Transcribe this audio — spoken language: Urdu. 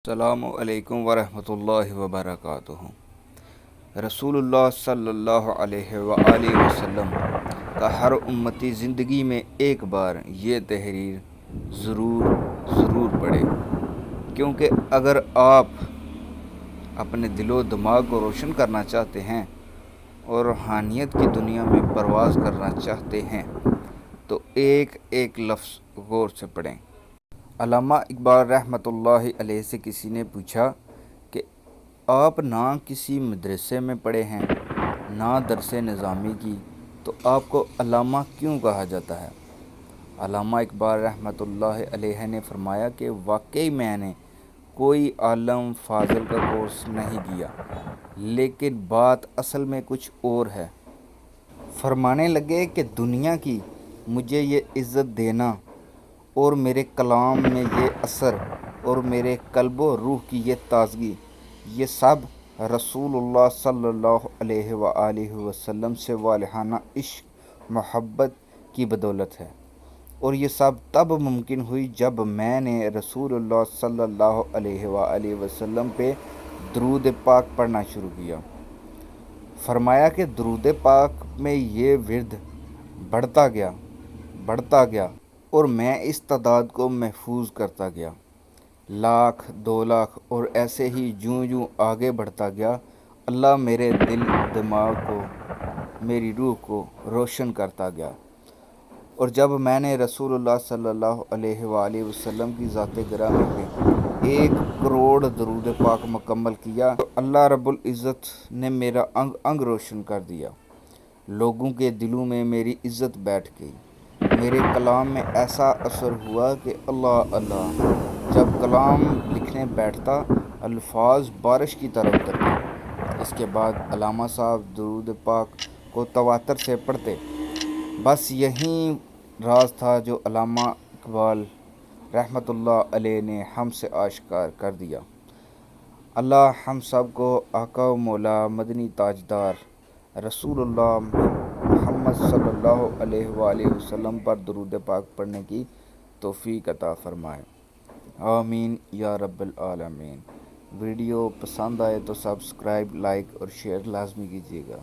السلام علیکم ورحمۃ اللہ وبرکاتہ۔ رسول اللہ صلی اللہ علیہ وآلہ وسلم کا ہر امتی زندگی میں ایک بار یہ تحریر ضرور پڑھے، کیونکہ اگر آپ اپنے دل و دماغ کو روشن کرنا چاہتے ہیں اور روحانیت کی دنیا میں پرواز کرنا چاہتے ہیں تو ایک ایک لفظ غور سے پڑھیں۔ علامہ اقبال رحمۃ اللہ علیہ سے کسی نے پوچھا کہ آپ نہ کسی مدرسے میں پڑھے ہیں نہ درس نظامی کی، تو آپ کو علامہ کیوں کہا جاتا ہے؟ علامہ اقبال رحمۃ اللہ علیہ نے فرمایا کہ واقعی میں نے کوئی عالم فاضل کا کورس نہیں کیا، لیکن بات اصل میں کچھ اور ہے۔ فرمانے لگے کہ دنیا کی مجھے یہ عزت دینا اور میرے کلام میں یہ اثر اور میرے قلب و روح کی یہ تازگی، یہ سب رسول اللہ صلی اللہ علیہ وآلہ وسلم سے والہانہ عشق محبت کی بدولت ہے، اور یہ سب تب ممکن ہوئی جب میں نے رسول اللہ صلی اللہ علیہ وآلہ وسلم پہ درود پاک پڑھنا شروع کیا۔ فرمایا کہ درود پاک میں یہ ورد بڑھتا گیا اور میں اس تعداد کو محفوظ کرتا گیا، 1,00,000 2,00,000 اور ایسے ہی جوں آگے بڑھتا گیا، اللہ میرے دل دماغ کو، میری روح کو روشن کرتا گیا، اور جب میں نے رسول اللہ صلی اللہ علیہ وآلہ وسلم کی ذات گرامی پہ 1,00,00,000 درود پاک مکمل کیا تو اللہ رب العزت نے میرا انگ انگ روشن کر دیا، لوگوں کے دلوں میں میری عزت بیٹھ گئی، میرے کلام میں ایسا اثر ہوا کہ اللہ جب کلام لکھنے بیٹھتا الفاظ بارش کی طرح اترتے۔ اس کے بعد علامہ صاحب درود پاک کو تواتر سے پڑھتے۔ بس یہی راز تھا جو علامہ اقبال رحمۃ اللہ علیہ نے ہم سے آشکار کر دیا۔ اللہ ہم سب کو آقا و مولا مدنی تاجدار رسول اللہ محمد صلی اللہ علیہ وآلہ وسلم پر درود پاک پڑھنے کی توفیق عطا فرمائے، آمین یا رب العالمین۔ ویڈیو پسند آئے تو سبسکرائب، لائک اور شیئر لازمی کیجیے گا۔